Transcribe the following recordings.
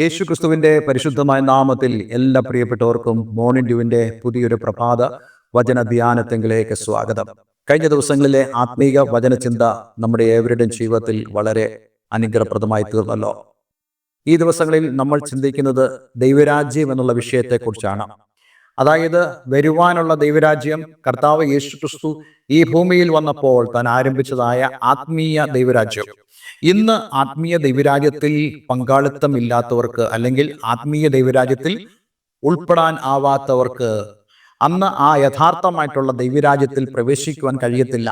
യേശു ക്രിസ്തുവിന്റെ പരിശുദ്ധമായ നാമത്തിൽ എല്ലാ പ്രിയപ്പെട്ടവർക്കും മോർണിംഗ് ഡ്യൂവിന്റെ പുതിയൊരു പ്രഭാത വചന ധ്യാനത്തെങ്കിലേക്ക് സ്വാഗതം. കഴിഞ്ഞ ദിവസങ്ങളിലെ ആത്മീക വചനചിന്ത നമ്മുടെ ഏവരുടെയും ജീവിതത്തിൽ വളരെ അനുഗ്രഹപ്രദമായി തീർന്നല്ലോ. ഈ ദിവസങ്ങളിൽ നമ്മൾ ചിന്തിക്കുന്നത് ദൈവരാജ്യം എന്നുള്ള വിഷയത്തെക്കുറിച്ചാണ്. അതായത് വരുവാനുള്ള ദൈവരാജ്യം, കർത്താവ് യേശു ക്രിസ്തു ഈ ഭൂമിയിൽ വന്നപ്പോൾ താൻ ആരംഭിച്ചതായ ആത്മീയ ദൈവരാജ്യം. ഇന്ന് ആത്മീയ ദൈവരാജ്യത്തിൽ പങ്കാളിത്തം ഇല്ലാത്തവർക്ക്, അല്ലെങ്കിൽ ആത്മീയ ദൈവരാജ്യത്തിൽ ഉൾപ്പെടാൻ ആവാത്തവർക്ക് അന്ന് ആ യഥാർത്ഥമായിട്ടുള്ള ദൈവരാജ്യത്തിൽ പ്രവേശിക്കുവാൻ കഴിയത്തില്ല.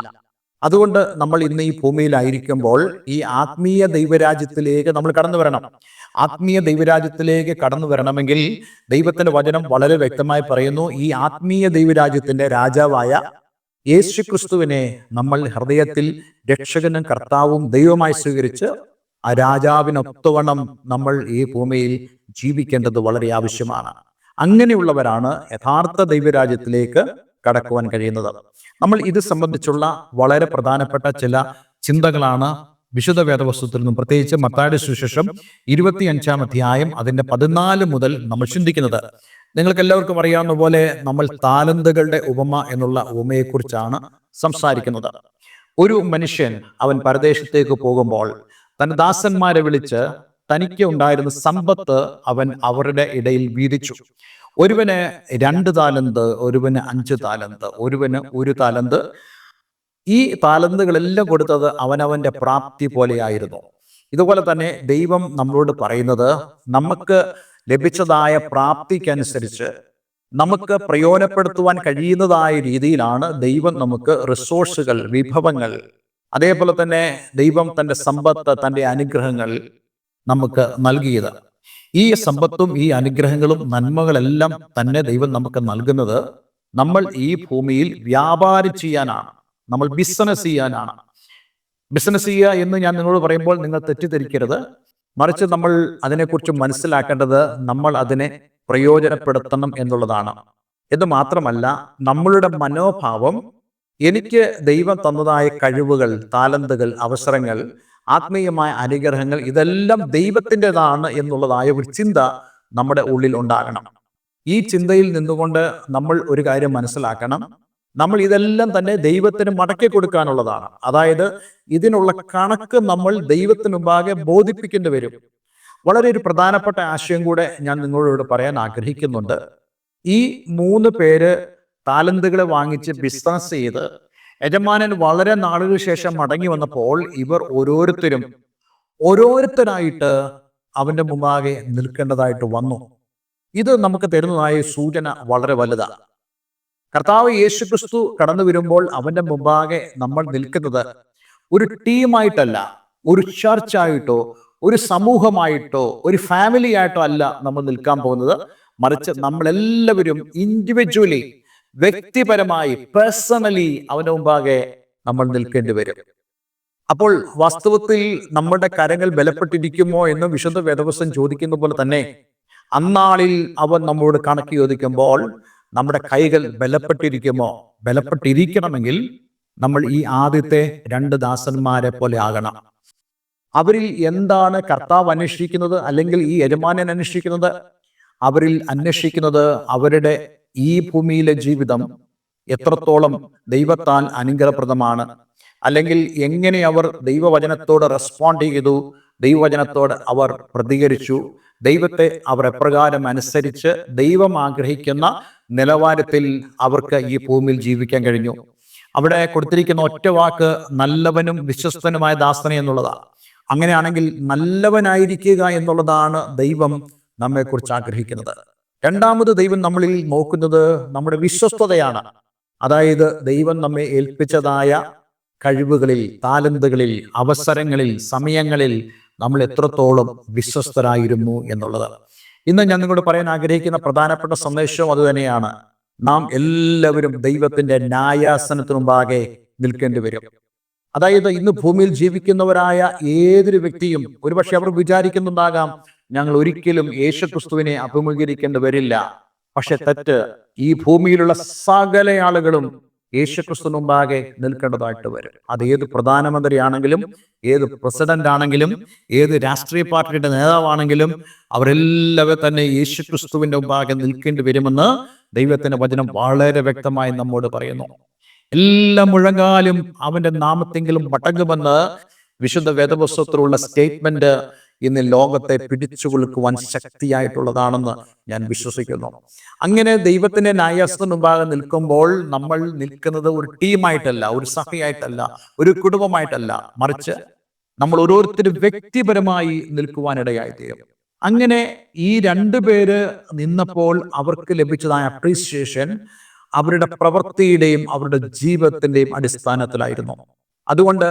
അതുകൊണ്ട് നമ്മൾ ഇന്ന് ഈ ഭൂമിയിലായിരിക്കുമ്പോൾ ഈ ആത്മീയ ദൈവരാജ്യത്തിലേക്ക് നമ്മൾ കടന്നു വരണം. ആത്മീയ ദൈവരാജ്യത്തിലേക്ക് കടന്നു വരണമെങ്കിൽ ദൈവത്തിന്റെ വചനം വളരെ വ്യക്തമായി പറയുന്നു, ഈ ആത്മീയ ദൈവരാജ്യത്തിന്റെ രാജാവായ യേശു ക്രിസ്തുവിനെ നമ്മൾ ഹൃദയത്തിൽ രക്ഷകനും കർത്താവും ദൈവമായി സ്വീകരിച്ച് ആ രാജാവിനൊത്തവണ്ണം നമ്മൾ ഈ ഭൂമിയിൽ ജീവിക്കേണ്ടത് വളരെ ആവശ്യമാണ്. അങ്ങനെയുള്ളവരാണ് യഥാർത്ഥ ദൈവരാജ്യത്തിലേക്ക് കടക്കുവാൻ കഴിയുന്നത്. നമ്മൾ ഇത് സംബന്ധിച്ചുള്ള വളരെ പ്രധാനപ്പെട്ട ചില ചിന്തകളാണ് വിശുദ്ധ വേദപുസ്തകത്തിൽ നിന്നും, പ്രത്യേകിച്ച് മത്തായിയുടെ സുവിശേഷം 25 അധ്യായം അതിന്റെ 14 മുതൽ നമ്മൾ ചിന്തിക്കുന്നത്. നിങ്ങൾക്ക് എല്ലാവർക്കും അറിയാവുന്ന പോലെ നമ്മൾ താലന്തുകളുടെ ഉപമ എന്നുള്ള ഉപമയെക്കുറിച്ചാണ് സംസാരിക്കുന്നത്. ഒരു മനുഷ്യൻ അവൻ പരദേശത്തേക്ക് പോകുമ്പോൾ തന്റെ ദാസന്മാരെ വിളിച്ച് തനിക്ക് ഉണ്ടായിരുന്ന സമ്പത്ത് അവൻ അവരുടെ ഇടയിൽ വീതിച്ചു. ഒരുവന് 2 താലന്ത്, ഒരുവന് 5 താലന്ത്, ഒരുവന് 1 താലന്ത്. ഈ താലന്തുകളെല്ലാം കൊടുത്തത് അവനവന്റെ പ്രാപ്തി പോലെയായിരുന്നു. ഇതുപോലെ തന്നെ ദൈവം നമ്മളോട് പറയുന്നത്, നമുക്ക് ലഭിച്ചതായ പ്രാപ്തിക്കനുസരിച്ച് നമുക്ക് പ്രയോജനപ്പെടുത്തുവാൻ കഴിയുന്നതായ രീതിയിലാണ് ദൈവം നമുക്ക് റിസോഴ്സുകൾ, വിഭവങ്ങൾ, അതേപോലെ തന്നെ ദൈവം തൻ്റെ സമ്പത്ത്, തൻ്റെ അനുഗ്രഹങ്ങൾ നമുക്ക് നൽകിയത്. ഈ സമ്പത്തും ഈ അനുഗ്രഹങ്ങളും നന്മകളെല്ലാം തന്നെ ദൈവം നമുക്ക് നൽകുന്നത് നമ്മൾ ഈ ഭൂമിയിൽ വ്യാപാരം ചെയ്യാനാണ്, നമ്മൾ ബിസിനസ് ചെയ്യാനാണ്. ബിസിനസ് ചെയ്യുക എന്ന് ഞാൻ നിങ്ങളോട് പറയുമ്പോൾ നിങ്ങൾ തെറ്റിദ്ധരിക്കരുത്. മറിച്ച് നമ്മൾ അതിനെക്കുറിച്ച് മനസ്സിലാക്കേണ്ടത് നമ്മൾ അതിനെ പ്രയോജനപ്പെടുത്തണം എന്നുള്ളതാണ്. എന്ന് മാത്രമല്ല, നമ്മളുടെ മനോഭാവം, എനിക്ക് ദൈവം തന്നതായ കഴിവുകൾ, താലന്തുകൾ, അവസരങ്ങൾ, ആത്മീയമായ അനുഗ്രഹങ്ങൾ, ഇതെല്ലാം ദൈവത്തിൻ്റെതാണ് എന്നുള്ളതായ ഒരു ചിന്ത നമ്മുടെ ഉള്ളിൽ ഉണ്ടാകണം. ഈ ചിന്തയിൽ നിന്നുകൊണ്ട് നമ്മൾ ഒരു കാര്യം മനസ്സിലാക്കണം, നമ്മൾ ഇതെല്ലാം തന്നെ ദൈവത്തിന് മടക്കി കൊടുക്കാനുള്ളതാണ്. അതായത് ഇതിനുള്ള കണക്ക് നമ്മൾ ദൈവത്തിന് മുമ്പാകെ ബോധിപ്പിക്കേണ്ടി വരും. വളരെ ഒരു പ്രധാനപ്പെട്ട ആശയം കൂടെ ഞാൻ നിങ്ങളോട് പറയാൻ ആഗ്രഹിക്കുന്നുണ്ട്. ഈ 3 പേര് താലന്തുകളെ വാങ്ങിച്ച് ബിസിനസ് ചെയ്ത് യജമാനൻ വളരെ നാളുകൾക്ക് ശേഷം മടങ്ങി വന്നപ്പോൾ ഇവർ ഓരോരുത്തരായിട്ട് അവന്റെ മുമ്പാകെ നിൽക്കേണ്ടതായിട്ട് വന്നു. ഇത് നമുക്ക് തരുന്നതായ സൂചന വളരെ വലുതാണ്. കർത്താവ് യേശു ക്രിസ്തു കടന്നു വരുമ്പോൾ അവന്റെ മുമ്പാകെ നമ്മൾ നിൽക്കുന്നത് ഒരു ടീമായിട്ടല്ല, ഒരു ചർച്ചായിട്ടോ, ഒരു സമൂഹമായിട്ടോ, ഒരു ഫാമിലി ആയിട്ടോ അല്ല നമ്മൾ നിൽക്കാൻ പോകുന്നത്. മറിച്ച് നമ്മളെല്ലാവരും ഇൻഡിവിജ്വലി, വ്യക്തിപരമായി, പേഴ്സണലി അവന്റെ മുമ്പാകെ നമ്മൾ നിൽക്കേണ്ടി വരും. അപ്പോൾ വാസ്തവത്തിൽ നമ്മുടെ കരങ്ങൾ ബലപ്പെട്ടിരിക്കുമോ എന്ന് വിശുദ്ധ വേദപുസ്തകം ചോദിക്കുന്ന പോലെ തന്നെ അന്നാളിൽ അവൻ നമ്മോട് കണക്ക് ചോദിക്കുമ്പോൾ നമ്മുടെ കൈകൾ ബലപ്പെട്ടിരിക്കുമോ? ബലപ്പെട്ടിരിക്കണമെങ്കിൽ നമ്മൾ ഈ ആദ്യത്തെ 2 ദാസന്മാരെ പോലെ ആകണം. അവരിൽ എന്താണ് കർത്താവ് അന്വേഷിക്കുന്നത്, അല്ലെങ്കിൽ ഈ യജമാനൻ അന്വേഷിക്കുന്നത്? അവരിൽ അന്വേഷിക്കുന്നത് അവരുടെ ഈ ഭൂമിയിലെ ജീവിതം എത്രത്തോളം ദൈവത്താൽ അനുഗ്രഹപ്രദമാണ്, അല്ലെങ്കിൽ എങ്ങനെ അവർ ദൈവവചനത്തോട് റെസ്പോണ്ട് ചെയ്തു, ദൈവവചനത്തോട് അവർ പ്രതികരിച്ചു, ദൈവത്തെ അവർ എപ്രകാരം അനുസരിച്ച് ദൈവം ആഗ്രഹിക്കുന്ന നിലവാരത്തിൽ അവർക്ക് ഈ ഭൂമിയിൽ ജീവിക്കാൻ കഴിഞ്ഞു. അവിടെ കൊടുത്തിരിക്കുന്ന ഒറ്റ വാക്ക് നല്ലവനും വിശ്വസ്തനുമായ ദാസനെ എന്നുള്ളതാണ്. അങ്ങനെയാണെങ്കിൽ നല്ലവനായിരിക്കുക എന്നുള്ളതാണ് ദൈവം നമ്മെക്കുറിച്ച് ആഗ്രഹിക്കുന്നത്. രണ്ടാമത് ദൈവം നമ്മളിൽ നോക്കുന്നത് നമ്മുടെ വിശ്വസ്തതയാണ്. അതായത് ദൈവം നമ്മെ ഏൽപ്പിച്ചതായ കഴിവുകളിൽ, താലന്തുകളിൽ, അവസരങ്ങളിൽ, സമയങ്ങളിൽ നമ്മൾ എത്രത്തോളം വിശ്വസ്തരായിരുന്നു എന്നുള്ളത്. ഇന്ന് ഞാൻ നിങ്ങളോട് പറയാൻ ആഗ്രഹിക്കുന്ന പ്രധാനപ്പെട്ട സന്ദേശവും അതുതന്നെയാണ്. നാം എല്ലാവരും ദൈവത്തിന്റെ ന്യായാസനത്തിന് മുമ്പാകെ നിൽക്കേണ്ടി വരും. അതായത് ഇന്ന് ഭൂമിയിൽ ജീവിക്കുന്നവരായ ഏതൊരു വ്യക്തിയും ഒരുപക്ഷെ അവർ വിചാരിക്കുന്നുണ്ടാകാം, ഞങ്ങൾ ഒരിക്കലും യേശു ക്രിസ്തുവിനെ അഭിമുഖീകരിക്കേണ്ടി വരില്ല. പക്ഷെ തെറ്റ്. ഈ ഭൂമിയിലുള്ള സകല ആളുകളും യേശുക്രിസ്തു മുമ്പാകെ നിൽക്കേണ്ടതായിട്ട് വരും. അത് ഏത് പ്രധാനമന്ത്രിയാണെങ്കിലും, ഏത് പ്രസിഡന്റ് ആണെങ്കിലും, ഏത് രാഷ്ട്രീയ പാർട്ടിയുടെ നേതാവാണെങ്കിലും അവരെല്ലാവരും തന്നെ യേശുക്രിസ്തുവിന്റെ മുമ്പാകെ നിൽക്കേണ്ടി വരുമെന്ന് ദൈവത്തിന്റെ വചനം വളരെ വ്യക്തമായി നമ്മോട് പറയുന്നു. എല്ലാ മുഴങ്കാലും അവന്റെ നാമത്തെങ്കിലും മടങ്ങുമെന്ന് വിശുദ്ധ വേദപുസ്തകത്തിലുള്ള സ്റ്റേറ്റ്മെന്റ് ഇന്ന് ലോകത്തെ പിടിച്ചു കുലുക്കുവാൻ ശക്തിയായിട്ടുള്ളതാണെന്ന് ഞാൻ വിശ്വസിക്കുന്നു. അങ്ങനെ ദൈവത്തിന്റെ ന്യായാസനത്തിന് മുമ്പാകെ നിൽക്കുമ്പോൾ നമ്മൾ നിൽക്കുന്നത് ഒരു ടീമായിട്ടല്ല, ഒരു സഭയായിട്ടല്ല, ഒരു കുടുംബമായിട്ടല്ല, മറിച്ച് നമ്മൾ ഓരോരുത്തരും വ്യക്തിപരമായി നിൽക്കുവാനിടയായി തീരും. അങ്ങനെ ഈ രണ്ടുപേര് നിന്നപ്പോൾ അവർക്ക് ലഭിച്ചതായ അപ്രീസിയേഷൻ അവരുടെ പ്രവൃത്തിയുടെയും അവരുടെ ജീവിതത്തിന്റെയും അടിസ്ഥാനത്തിലായിരുന്നു. അതുകൊണ്ട്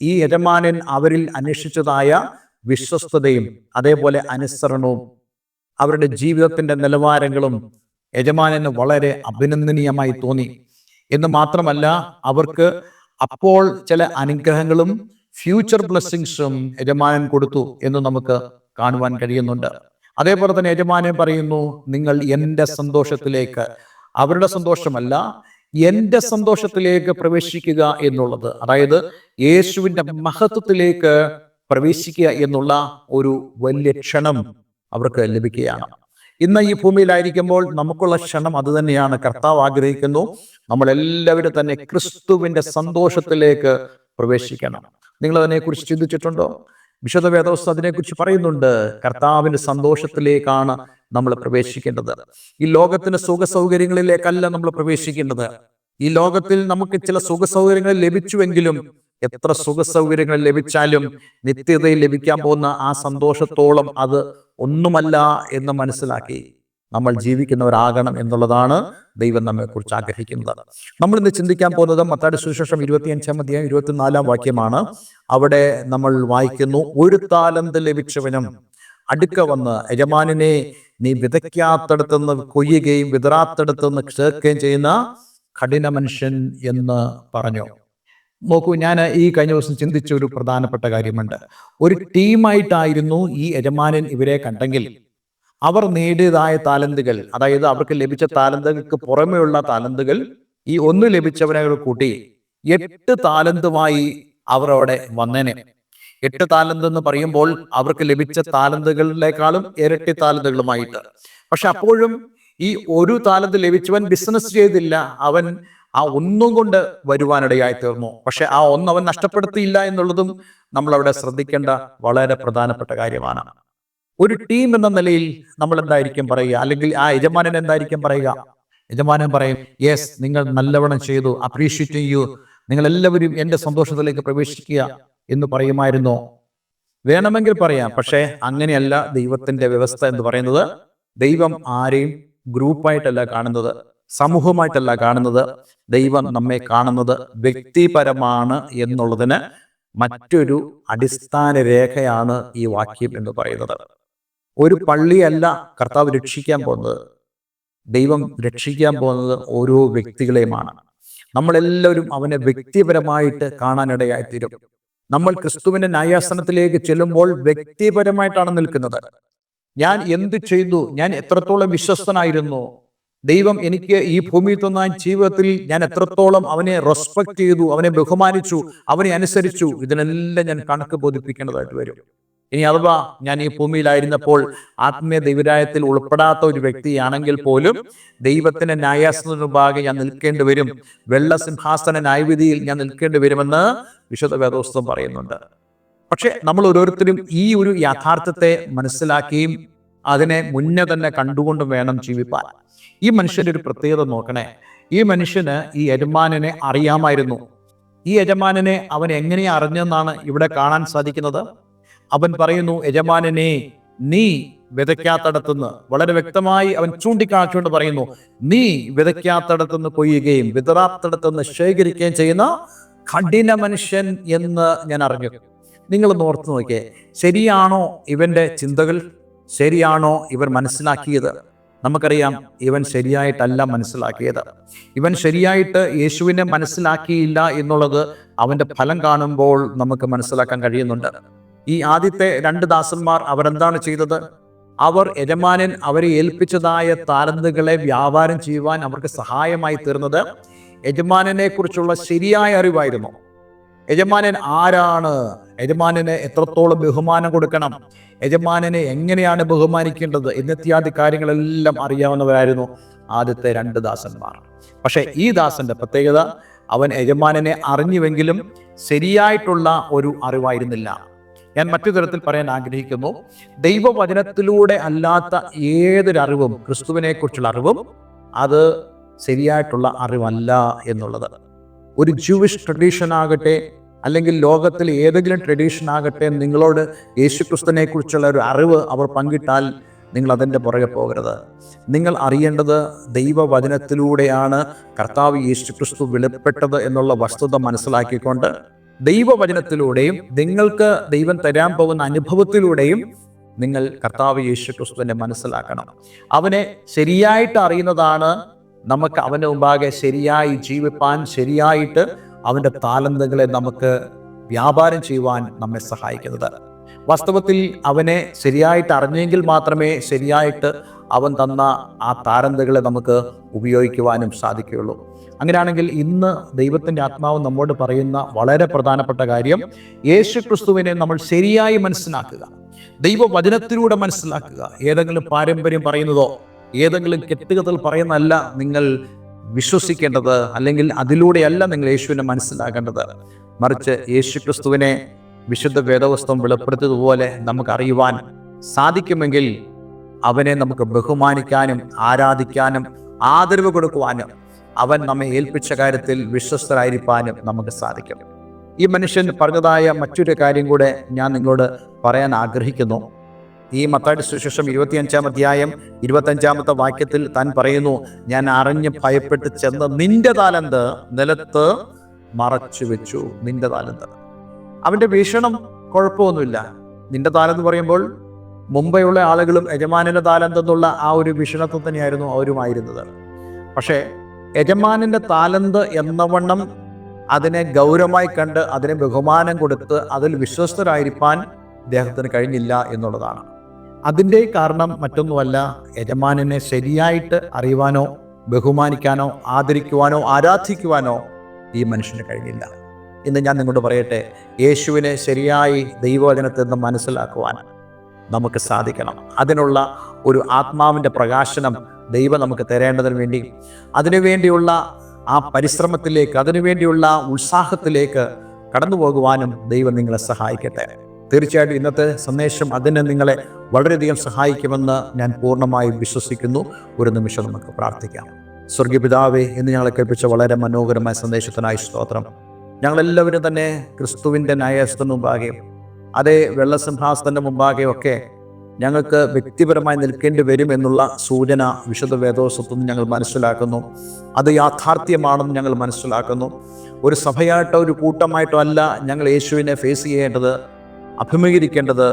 ഈ യജമാനൻ അവരിൽ അന്വേഷിച്ചതായ വിശ്വസ്തതയും അതേപോലെ അനുസരണവും അവരുടെ ജീവിതത്തിന്റെ നിലവാരങ്ങളും യജമാനന് വളരെ അഭിനന്ദനീയമായി തോന്നി. എന്ന് മാത്രമല്ല, അവർക്ക് അപ്പോൾ ചില അനുഗ്രഹങ്ങളും ഫ്യൂച്ചർ ബ്ലെസ്സിങ്സും യജമാനൻ കൊടുത്തു എന്ന് നമുക്ക് കാണുവാൻ കഴിയുന്നുണ്ട്. അതേപോലെ തന്നെ യജമാനൻ പറയുന്നു, നിങ്ങൾ എൻ്റെ സന്തോഷത്തിലേക്ക്, അവരുടെ സന്തോഷമല്ല, എൻ്റെ സന്തോഷത്തിലേക്ക് പ്രവേശിക്കുക എന്നുള്ളത്, അതായത് യേശുവിൻ്റെ മഹത്വത്തിലേക്ക് പ്രവേശിക്കുക എന്നുള്ള ഒരു വലിയ ക്ഷണം അവർക്ക് ലഭിക്കുകയാണ്. ഇന്ന് ഈ ഭൂമിയിലായിരിക്കുമ്പോൾ നമുക്കുള്ള ക്ഷണം അത് തന്നെയാണ്. കർത്താവ് ആഗ്രഹിക്കുന്നു നമ്മളെല്ലാവരും തന്നെ ക്രിസ്തുവിന്റെ സന്തോഷത്തിലേക്ക് പ്രവേശിക്കണം. നിങ്ങൾ അതിനെക്കുറിച്ച് ചിന്തിച്ചിട്ടുണ്ടോ? വിശുദ്ധ വേദപുസ്തകം അതിനെക്കുറിച്ച് പറയുന്നുണ്ട്. കർത്താവിന്റെ സന്തോഷത്തിലേക്കാണ് നമ്മൾ പ്രവേശിക്കേണ്ടത്. ഈ ലോകത്തിന് സുഖ സൗകര്യങ്ങളിലേക്കല്ല നമ്മൾ പ്രവേശിക്കേണ്ടത്. ഈ ലോകത്തിൽ നമുക്ക് ചില സുഖ സൗകര്യങ്ങൾ ലഭിച്ചുവെങ്കിലും എത്ര സുഖ സൗകര്യങ്ങൾ ലഭിച്ചാലും നിത്യതയിൽ ലഭിക്കാൻ പോകുന്ന ആ സന്തോഷത്തോളം അത് ഒന്നുമല്ല എന്ന് മനസ്സിലാക്കി നമ്മൾ ജീവിക്കുന്നവരാകണം എന്നുള്ളതാണ് ദൈവം നമ്മെ കുറിച്ച് ആഗ്രഹിക്കുന്നത്. നമ്മൾ ഇന്ന് ചിന്തിക്കാൻ പോകുന്നത് മത്തായിയുടെ സുവിശേഷം 25-ാം അധ്യായം 24-ാം വാക്യമാണ്. അവിടെ നമ്മൾ വായിക്കുന്നു, ഒരു താലന്ത് ലഭിച്ചവനും അടുക്ക വന്ന് യജമാനനെ നീ വിതയ്ക്കാത്തടത്തുനിന്ന് കൊയ്യുകയും വിതറാത്തടത്തുനിന്ന് ചേർക്കുകയും ചെയ്യുന്ന കഠിന മനുഷ്യൻ എന്ന് പറഞ്ഞു. നോക്കൂ, ഞാൻ ഈ കഴിഞ്ഞ ദിവസം ചിന്തിച്ച ഒരു പ്രധാനപ്പെട്ട കാര്യമുണ്ട്. ഒരു ടീമായിട്ടായിരുന്നു ഈ യജമാനൻ ഇവരെ കണ്ടെങ്കിൽ അവർ നേടിയതായ താലന്തുകൾ, അതായത് അവർക്ക് ലഭിച്ച താലന്തുകൾക്ക് പുറമെയുള്ള താലന്തുകൾ ഈ ഒന്ന് ലഭിച്ചവനെ കൂട്ടി 8 താലന്തുമായി അവർ അവിടെ വന്നേനെ. 8 താലന്ത് എന്ന് പറയുമ്പോൾ അവർക്ക് ലഭിച്ച താലന്തുകളിലേക്കാളും ഇരട്ടി താലന്തുകളുമായിട്ട്. പക്ഷെ അപ്പോഴും ഈ ഒരു താലന്ത് ലഭിച്ചവൻ ബിസിനസ് ചെയ്തില്ല, അവൻ ആ ഒന്നും കൊണ്ട് വരുവാനിടയായി തീർന്നു. പക്ഷെ ആ ഒന്ന് അവൻ നഷ്ടപ്പെടുത്തിയില്ല എന്നുള്ളതും നമ്മൾ അവിടെ ശ്രദ്ധിക്കേണ്ട വളരെ പ്രധാനപ്പെട്ട കാര്യമാണ്. ഒരു ടീം എന്ന നിലയിൽ നമ്മൾ എന്തായിരിക്കും പറയുക, അല്ലെങ്കിൽ ആ യജമാനൻ എന്തായിരിക്കും പറയുക? യജമാനൻ പറയും, യെസ്, നിങ്ങൾ നല്ലവണ്ണം ചെയ്തു, അപ്രീഷിയേറ്റ് ചെയ്യൂ, നിങ്ങൾ എല്ലാവരും എൻ്റെ സന്തോഷത്തിലേക്ക് പ്രവേശിക്കുക എന്ന് പറയുമായിരുന്നോ? വേണമെങ്കിൽ പറയാം. പക്ഷേ അങ്ങനെയല്ല ദൈവത്തിന്റെ വ്യവസ്ഥ എന്ന് പറയുന്നത്. ദൈവം ആരെയും ഗ്രൂപ്പായിട്ടല്ല കാണുന്നത്, സമൂഹമായിട്ടല്ല കാണുന്നത്. ദൈവം നമ്മെ കാണുന്നത് വ്യക്തിപരമാണ് എന്നുള്ളതിന് മറ്റൊരു അടിസ്ഥാന രേഖയാണ് ഈ വാക്യം എന്ന് പറയുന്നത്. ഒരു പള്ളിയല്ല കർത്താവ് രക്ഷിക്കാൻ പോകുന്നത്. ദൈവം രക്ഷിക്കാൻ പോകുന്നത് ഓരോ വ്യക്തികളെയുമാണ്. നമ്മളെല്ലാവരും അവനെ വ്യക്തിപരമായിട്ട് കാണാനിടയായിത്തീരും. നമ്മൾ ക്രിസ്തുവിന്റെ ന്യായാസനത്തിലേക്ക് ചെല്ലുമ്പോൾ വ്യക്തിപരമായിട്ടാണ് നിൽക്കുന്നത്. ഞാൻ എന്ത് ചെയ്തു, ഞാൻ എത്രത്തോളം വിശ്വസ്തനായിരുന്നു, ദൈവം എനിക്ക് ഈ ഭൂമിയിൽ തന്ന ജീവിതത്തിൽ ഞാൻ എത്രത്തോളം അവനെ റെസ്പെക്ട് ചെയ്തു, അവനെ ബഹുമാനിച്ചു, അവനെ അനുസരിച്ചു, ഇതിനെല്ലാം ഞാൻ കണക്ക് ബോധിപ്പിക്കേണ്ടതായിട്ട് വരും. ഇനി അഥവാ ഞാൻ ഈ ഭൂമിയിലായിരുന്നപ്പോൾ ആത്മീയ ദൈവരായത്തിൽ ഉൾപ്പെടാത്ത ഒരു വ്യക്തിയാണെങ്കിൽ പോലും ദൈവത്തിന്റെ ന്യായാസനത്തിന് മുമ്പാകെ ഞാൻ നിൽക്കേണ്ടി വരും, വെള്ള സിംഹാസന ന്യായവിധിയിൽ ഞാൻ നിൽക്കേണ്ടി വരുമെന്ന് വിശുദ്ധ വേദപുസ്തകം പറയുന്നുണ്ട്. പക്ഷെ നമ്മൾ ഓരോരുത്തരും ഈ ഒരു യാഥാർത്ഥ്യത്തെ മനസ്സിലാക്കിയും അതിനെ മുന്നേ തന്നെ കണ്ടുകൊണ്ടും വേണം ജീവിപ്പാൻ. ഈ മനുഷ്യന്റെ ഒരു പ്രത്യേകത നോക്കണേ. ഈ മനുഷ്യന് ഈ യജമാനനെ അറിയാമായിരുന്നു. ഈ യജമാനനെ അവൻ എങ്ങനെയാ അറിഞ്ഞെന്നാണ് ഇവിടെ കാണാൻ സാധിക്കുന്നത്. അവൻ പറയുന്നു, യജമാനനെ നീ വിതയ്ക്കാത്തടത്തുനിന്ന്, വളരെ വ്യക്തമായി അവൻ ചൂണ്ടിക്കാണിച്ചുകൊണ്ട് പറയുന്നു, നീ വിതയ്ക്കാത്തടത്തുനിന്ന് കൊയ്യുകയും വിതറാത്തടത്തുനിന്ന് ശേഖരിക്കുകയും ചെയ്യുന്ന കഠിന മനുഷ്യൻ എന്ന് ഞാൻ അറിഞ്ഞു. നിങ്ങളൊന്ന് ഓർത്ത് നോക്കിയേ, ശരിയാണോ ഇവന്റെ ചിന്തകൾ? ശരിയാണോ ഇവർ മനസ്സിലാക്കിയത്? നമുക്കറിയാം, ഇവൻ ശരിയായിട്ടല്ല മനസ്സിലാക്കിയത്. ഇവൻ ശരിയായിട്ട് യേശുവിനെ മനസ്സിലാക്കിയില്ല എന്നുള്ളത് അവന്റെ ഫലം കാണുമ്പോൾ നമുക്ക് മനസ്സിലാക്കാൻ കഴിയുന്നുണ്ട്. ഈ ആദ്യത്തെ 2 ദാസന്മാർ അവരെന്താണ് ചെയ്തത്? അവർ യജമാനൻ അവരെ ഏൽപ്പിച്ചതായ താലന്തുകളെ വ്യാപാരം ചെയ്യുവാൻ അവർക്ക് സഹായമായി തീർന്നത് യജമാനനെ കുറിച്ചുള്ള ശരിയായ അറിവായിരുന്നു. യജമാനൻ ആരാണ്, യജമാനന് എത്രത്തോളം ബഹുമാനം കൊടുക്കണം, യജമാനനെ എങ്ങനെയാണ് ബഹുമാനിക്കേണ്ടത് എന്നിത്യാദി കാര്യങ്ങളെല്ലാം അറിയാവുന്നവരായിരുന്നു ആദ്യത്തെ 2 ദാസന്മാർ. പക്ഷേ ഈ ദാസന്റെ പ്രത്യേകത, അവൻ യജമാനനെ അറിഞ്ഞുവെങ്കിലും ശരിയായിട്ടുള്ള ഒരു അറിവായിരുന്നില്ല. ഞാൻ മറ്റു തരത്തിൽ പറയാൻ ആഗ്രഹിക്കുന്നു, ദൈവവചനത്തിലൂടെ അല്ലാത്ത ഏതൊരറിവും, ക്രിസ്തുവിനെ കുറിച്ചുള്ള അറിവും, അത് ശരിയായിട്ടുള്ള അറിവല്ല എന്നുള്ളത്. ഒരു ജൂവിഷ് ട്രഡീഷൻ ആകട്ടെ, അല്ലെങ്കിൽ ലോകത്തിൽ ഏതെങ്കിലും ട്രഡീഷൻ ആകട്ടെ, നിങ്ങളോട് യേശുക്രിസ്തുവിനെ കുറിച്ചുള്ള ഒരു അറിവ് അവർ പങ്കിട്ടാൽ നിങ്ങൾ അതിൻ്റെ പുറകെ പോകരുത്. നിങ്ങൾ അറിയേണ്ടത് ദൈവവചനത്തിലൂടെയാണ് കർത്താവ് യേശുക്രിസ്തു വെളിപ്പെട്ടത് എന്നുള്ള വസ്തുത മനസ്സിലാക്കിക്കൊണ്ട് ദൈവവചനത്തിലൂടെയും നിങ്ങൾക്ക് ദൈവം തരാൻ പോകുന്ന അനുഭവത്തിലൂടെയും നിങ്ങൾ കർത്താവ് യേശുക്രിസ്തുവിനെ മനസ്സിലാക്കണം. അവനെ ശരിയായിട്ട് അറിയുന്നതാണ് നമുക്ക് അവൻ്റെ മുമ്പാകെ ശരിയായി ജീവിപ്പാൻ, ശരിയായിട്ട് അവൻ്റെ താലന്തുകളെ നമുക്ക് വ്യാപാരം ചെയ്യുവാൻ നമ്മെ സഹായിക്കുന്നത്. വാസ്തവത്തിൽ അവനെ ശരിയായിട്ട് അറിഞ്ഞെങ്കിൽ മാത്രമേ ശരിയായിട്ട് അവൻ തന്ന ആ താലന്തുകളെ നമുക്ക് ഉപയോഗിക്കുവാനും സാധിക്കുകയുള്ളൂ. അങ്ങനെയാണെങ്കിൽ ഇന്ന് ദൈവത്തിൻ്റെ ആത്മാവ് നമ്മോട് പറയുന്ന വളരെ പ്രധാനപ്പെട്ട കാര്യം, യേശുക്രിസ്തുവിനെ നമ്മൾ ശരിയായി മനസ്സിലാക്കുക, ദൈവവചനത്തിലൂടെ മനസ്സിലാക്കുക. ഏതെങ്കിലും പാരമ്പര്യം പറയുന്നതോ ഏതെങ്കിലും കെട്ടുകഥകൾ പറയുന്നതല്ല നിങ്ങൾ വിശ്വസിക്കേണ്ടത്, അല്ലെങ്കിൽ അതിലൂടെയല്ല നിങ്ങൾ യേശുവിനെ മനസ്സിലാക്കേണ്ടത്. മറിച്ച് യേശുക്രിസ്തുവിനെ വിശുദ്ധ വേദപുസ്തകം വെളിപ്പെടുത്തിയതുപോലെ നമുക്ക് അറിയുവാൻ സാധിക്കുമെങ്കിൽ അവനെ നമുക്ക് ബഹുമാനിക്കാനും ആരാധിക്കാനും ആദരവ് കൊടുക്കുവാനും അവൻ നമ്മെ ഏൽപ്പിച്ച കാര്യത്തിൽ വിശ്വസ്തരായിരിക്കാനും നമുക്ക് സാധിക്കും. ഈ മനുഷ്യൻ പറഞ്ഞതായ മറ്റൊരു കാര്യം കൂടെ ഞാൻ നിങ്ങളോട് പറയാൻ ആഗ്രഹിക്കുന്നു. ഈ മത്തായിയുടെ സുവിശേഷം 25-ാം അധ്യായം 25-ാമത്തെ വാക്യത്തിൽ താൻ പറയുന്നു, ഞാൻ അറിഞ്ഞ് ഭയപ്പെട്ട് ചെന്ന് നിന്റെ താലന്ത് നിലത്ത് മറച്ചു വെച്ചു. നിന്റെ താലന്ത്, അവൻ്റെ വീക്ഷണം കുഴപ്പമൊന്നുമില്ല. നിന്റെ താലന്ത് പറയുമ്പോൾ മുമ്പെയുള്ള ആളുകളും യജമാനന്റെ താലന്തെന്നുള്ള ആ ഒരു വീക്ഷണത്തിൽ തന്നെയായിരുന്നു അവരുമായിരുന്നത്. പക്ഷേ യജമാനന്റെ താലന്ത് എന്നവണ്ണം അതിനെ ഗൗരവമായി കണ്ട് അതിനെ ബഹുമാനം കൊടുത്ത് അതിൽ വിശ്വസ്തരായിരിക്കാൻ അദ്ദേഹത്തിന് കഴിഞ്ഞില്ല എന്നുള്ളതാണ്. അതിൻ്റെ കാരണം മറ്റൊന്നുമല്ല, യജമാനനെ ശരിയായിട്ട് അറിയുവാനോ ബഹുമാനിക്കാനോ ആദരിക്കുവാനോ ആരാധിക്കുവാനോ ഈ മനുഷ്യന് കഴിഞ്ഞില്ല. ഇന്ന് ഞാൻ നിങ്ങളോട് പറയട്ടെ, യേശുവിനെ ശരിയായി ദൈവവചനത്തിൽ നിന്ന് മനസ്സിലാക്കുവാൻ നമുക്ക് സാധിക്കണം. അതിനുള്ള ഒരു ആത്മാവിൻ്റെ പ്രകാശനം ദൈവം നമുക്ക് തരേണ്ടതിന് വേണ്ടി, അതിനുവേണ്ടിയുള്ള ആ പരിശ്രമത്തിലേക്ക്, അതിനുവേണ്ടിയുള്ള ഉത്സാഹത്തിലേക്ക് കടന്നു പോകുവാനും ദൈവം നിങ്ങളെ സഹായിക്കട്ടെ. തീർച്ചയായിട്ടും ഇന്നത്തെ സന്ദേശം അതിന് നിങ്ങളെ വളരെയധികം സഹായിക്കുമെന്ന് ഞാൻ പൂർണ്ണമായും വിശ്വസിക്കുന്നു. ഒരു നിമിഷം നമുക്ക് പ്രാർത്ഥിക്കാം. സ്വർഗീയ പിതാവേ, ഇന്ന് ഞങ്ങളെ കേൾപ്പിച്ച വളരെ മനോഹരമായ സന്ദേശത്തിനായി സ്തോത്രം. ഞങ്ങളെല്ലാവരും തന്നെ ക്രിസ്തുവിൻ്റെ ന്യായാസനത്തിന് മുമ്പാകെയും അതേ വെള്ളസിംഹാസനത്തിൻ്റെ മുമ്പാകെയൊക്കെ ഞങ്ങൾക്ക് വ്യക്തിപരമായി നിൽക്കേണ്ടി വരും എന്നുള്ള സൂചന വിശുദ്ധ വേദോസത്വം ഞങ്ങൾ മനസ്സിലാക്കുന്നു. അത് യാഥാർത്ഥ്യമാണെന്ന് ഞങ്ങൾ മനസ്സിലാക്കുന്നു. ഒരു സഭയായിട്ടോ ഒരു കൂട്ടമായിട്ടോ അല്ല ഞങ്ങൾ യേശുവിനെ ഫേസ് ചെയ്യേണ്ടത്, അഭിമുഖീകരിക്കേണ്ടത്,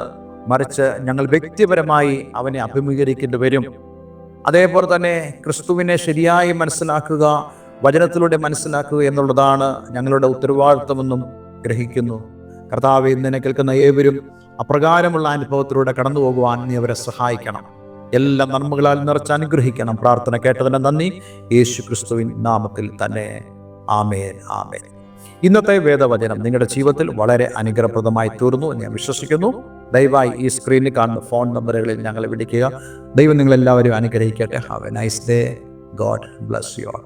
മറിച്ച് ഞങ്ങൾ വ്യക്തിപരമായി അവനെ അഭിമുഖീകരിക്കേണ്ടി വരും. അതേപോലെ തന്നെ ക്രിസ്തുവിനെ ശരിയായി മനസ്സിലാക്കുക, വചനത്തിലൂടെ മനസ്സിലാക്കുക എന്നുള്ളതാണ് ഞങ്ങളുടെ ഉത്തരവാദിത്വമെന്നും ഗ്രഹിക്കുന്നു. കർത്താവേ, ഇന്ന് കേൾക്കുന്ന ഏവരും അപ്രകാരമുള്ള അനുഭവത്തിലൂടെ കടന്നു പോകുവാൻ നീ അവരെ സഹായിക്കണം. എല്ലാ നന്മകളാൽ നിറച്ച് അനുഗ്രഹിക്കണം. പ്രാർത്ഥന കേട്ടതിന് നന്ദി, യേശു ക്രിസ്തുവിൻ നാമത്തിൽ തന്നെ. ആമേൻ, ആമേൻ. ഇന്നത്തെ വേദവചനം നിങ്ങളുടെ ജീവിതത്തിൽ വളരെ അനുഗ്രഹപ്രദമായി തീർന്നു എന്ന് ഞാൻ വിശ്വസിക്കുന്നു. ദയവായി ഈ സ്ക്രീനിൽ കാണുന്ന ഫോൺ നമ്പറുകളിൽ ഞങ്ങളെ വിളിക്കുക. ദൈവം നിങ്ങളെല്ലാവരും അനുഗ്രഹിക്കട്ടെ. Have A nice day. God bless you all.